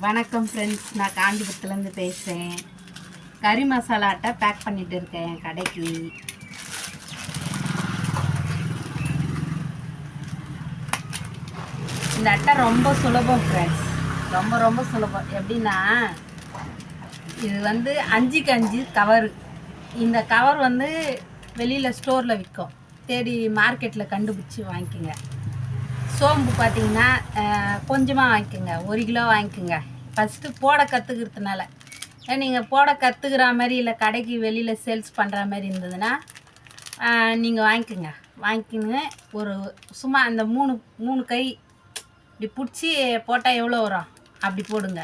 வணக்கம் ஃப்ரெண்ட்ஸ், நான் காஞ்சிபுரத்துலேருந்து பேசுகிறேன். கறி மசாலா அட்டை பேக் பண்ணிகிட்டு இருக்கேன் என் கடைக்கு. இந்த அட்டை ரொம்ப சுலபம் ஃப்ரெண்ட்ஸ், ரொம்ப சுலபம். எப்படின்னா, இது 5க்கு 5 கவரு. இந்த கவர் வெளியில் ஸ்டோரில் விற்கும். தேடி மார்க்கெட்டில் கண்டுபிடிச்சி வாங்கிக்கோங்க. சோம்பு பார்த்திங்கன்னா கொஞ்சமாக வாங்கிக்கோங்க, 1 கிலோ வாங்கிக்கோங்க. ஃபஸ்ட்டு போட கற்றுக்கிறதுனால நீங்கள் போட கற்றுக்கிற மாதிரி இல்லை கடைக்கு வெளியில் சேல்ஸ் பண்ணுற மாதிரி இருந்ததுன்னா நீங்கள் வாங்கிக்கின்னு ஒரு சும்மா அந்த மூணு கை இப்படி பிடிச்சி போட்டால் எவ்வளோ வரும் அப்படி போடுங்க.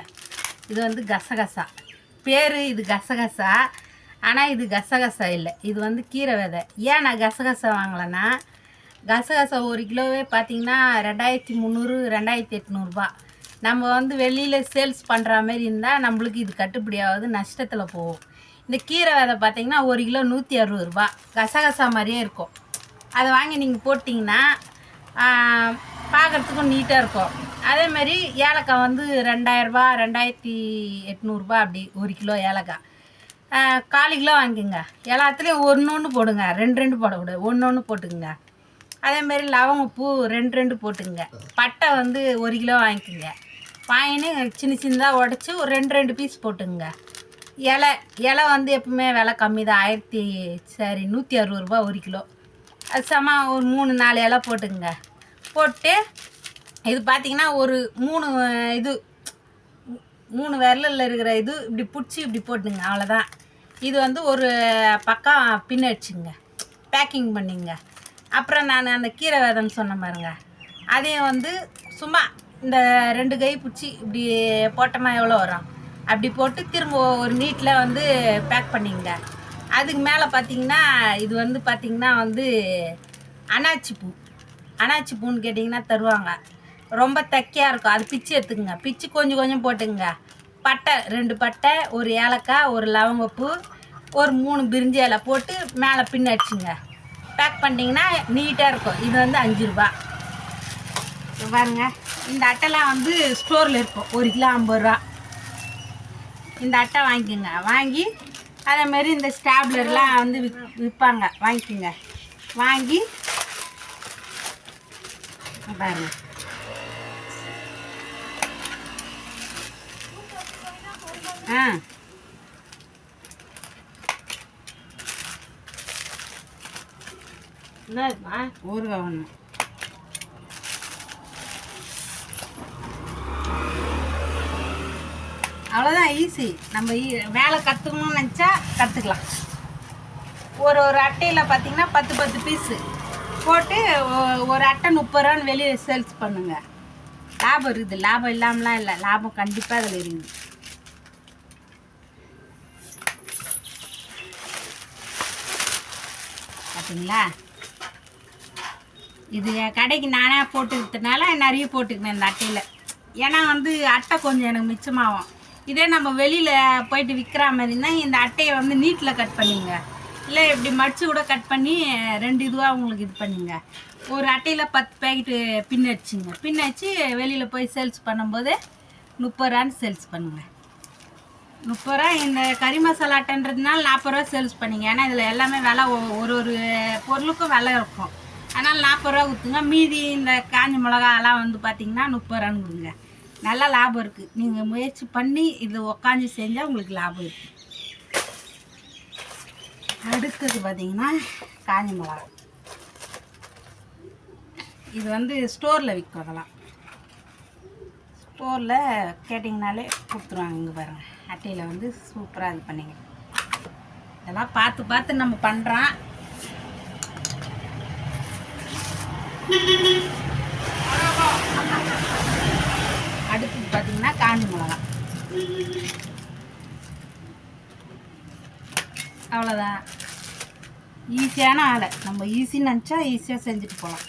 இது கசகசா பேர், இது கசகசா. ஆனால் இது கசகசா இல்லை, இது கீரை விதை. ஏன் நான் கசகசா வாங்கலைன்னா, கசகசா 1 கிலோவே பார்த்திங்கன்னா 2300 2800 நம்ம வெளியில் சேல்ஸ் பண்ணுற மாதிரி இருந்தால் நம்மளுக்கு இது கட்டுப்படியாவது, நஷ்டத்தில் போகும். இந்த கீரை விதை பார்த்திங்கன்னா 1 கிலோ 160 கசகசா மாதிரியே இருக்கும். அதை வாங்கி நீங்கள் போட்டிங்கன்னா பார்க்குறதுக்கும் நீட்டாக இருக்கும். அதேமாரி ஏலக்காய் 2000 2800 அப்படி 1 கிலோ ஏலக்காய். 1/4 கிலோ வாங்கிக்கோங்க. எல்லாத்துலேயும் ஒன்று போடுங்க, 2 போடக்கூடாது, ஒன்று போட்டுக்குங்க. அதேமாரி லவங்கப்பூ 2 போட்டுங்க. பட்டை 1 கிலோ வாங்கிக்கோங்க. வாங்கின்னு சின்னதாக உடச்சி ஒரு 2 பீஸ் போட்டுங்க. இலை எப்பவுமே விலை கம்மி தான், 160 1 கிலோ. அது சம ஒரு 3-4 இலை போட்டுங்க. போட்டு இது பார்த்திங்கன்னா ஒரு 3 விரலில் இருக்கிற இது இப்படி பிடிச்சி இப்படி போட்டுங்க. அவ்வளோதான். இது ஒரு பக்கம் பின்ன வச்சுங்க, பேக்கிங் பண்ணிங்க. அப்புறம் நான் அந்த கீரை விதைன்னு சொன்ன பாருங்க, அதையும் சும்மா இந்த 2 கை பிடிச்சி இப்படி போட்டோமா எவ்வளோ வரும் அப்படி போட்டு திரும்ப ஒரு நீட்டில் பேக் பண்ணிங்க. அதுக்கு மேலே பார்த்திங்கன்னா இது பார்த்திங்கன்னா அனாச்சி பூன்னு கேட்டிங்கன்னா தருவாங்க. ரொம்ப தக்கையாக இருக்கும், அது பிச்சு எடுத்துக்குங்க. பிச்சு கொஞ்சம் போட்டுங்க. பட்டை 2 பட்டை, ஒரு ஏலக்காய், ஒரு லவங்கப்பூ, ஒரு 3 பிரிஞ்சி இலை போட்டு மேலே பின்ன அடிச்சுங்க. பேக் பண்ணிட்டீங்கன்னா நீட்டாக இருக்கும். இது 5 ரூபா பாருங்க. இந்த அட்டைலாம் ஸ்டோரில் இருக்கும், 1 கிலோ 50 ரூபா. இந்த அட்டை வாங்கிக்கோங்க. வாங்கி அதேமாரி இந்த ஸ்டாப்லர்லாம் விற்பாங்க, வாங்கிக்கோங்க. வாங்கி பாருங்க, ஊறுகாய் ஒன்று. அவ்வளோதான், ஈஸி. நம்ம வேலை கற்றுக்கணும்னு நினச்சா கற்றுக்கலாம். ஒரு அட்டையில் பார்த்திங்கன்னா 10 பீஸு போட்டு ஒரு அட்டை 30 ரூபான்னு வெளியே சேல்ஸ் பண்ணுங்க. லாபம் இருக்குது, லாபம் இல்லாமலாம் இல்லை, லாபம் கண்டிப்பாக அதில் இருக்குது. பார்த்தீங்களா? இது என் கடைக்கு நானே போட்டுக்கிறதுனால நிறைய போட்டுக்கினேன் இந்த அட்டையில். ஏன்னா அட்டை கொஞ்சம் எனக்கு மிச்சமாகும். இதே நம்ம வெளியில் போயிட்டு விற்கிற மாதிரினா இந்த அட்டையை நீட்டில் கட் பண்ணிங்க, இல்லை இப்படி மடித்து கூட கட் பண்ணி 2 இதுவாக உங்களுக்கு இது பண்ணிங்க. ஒரு அட்டையில் 10 பேக்கெட்டு பின்னடிச்சுங்க. பின்னடிச்சு வெளியில் போய் சேல்ஸ் பண்ணும்போது 30 ரூபான்னு சேல்ஸ் பண்ணுங்கள். 30 ரூபா. இந்த கறி மசாலா அட்டைன்றதுனால 40 ரூபா சேல்ஸ் பண்ணிங்க. ஏன்னா இதில் எல்லாமே விலை ஒரு பொருளுக்கும் விலை இருக்கும். அதனால் 40 ரூபா கொடுத்துங்க. மீதி இந்த காஞ்ச மிளகாலாம் பார்த்திங்கன்னா 30 ரூபான்னு கொடுங்க. நல்லா லாபம் இருக்குது. நீங்கள் முயற்சி பண்ணி இது உக்காஞ்சி செஞ்சால் உங்களுக்கு லாபம் இருக்குது. அடுத்தது பார்த்திங்கன்னா காஞ்ச மிளகா. இது ஸ்டோரில் விற்கும். அதெல்லாம் ஸ்டோரில் கேட்டிங்கனாலே கொடுத்துருவாங்க. இங்கே பாருங்கள், அட்டையில் சூப்பராக இது பண்ணிங்க. இதெல்லாம் பார்த்து நம்ம பண்ணுறோம். அடுத்தது பார்த்திங்கன்னா காஞ்ச மிளகா. அவ்வளோதான், ஈஸியான ஆளை. நம்ம ஈஸின்னு நினச்சா ஈஸியாக செஞ்சுட்டு போகலாம்.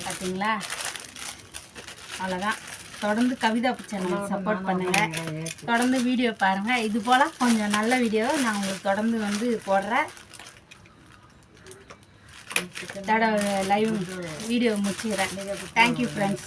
பார்த்தீங்களா? அவ்வளோதான். தொடர்ந்து கவிதா சேனல் சப்போர்ட் பண்ணுங்கள், தொடர்ந்து வீடியோ பாருங்கள். இது போல் கொஞ்சம் நல்ல வீடியோ நான் உங்களுக்கு தொடர்ந்து வந்து போடுறேன். லைவ் வீடியோ முடிச்சுக்கிறேன். Thank you friends.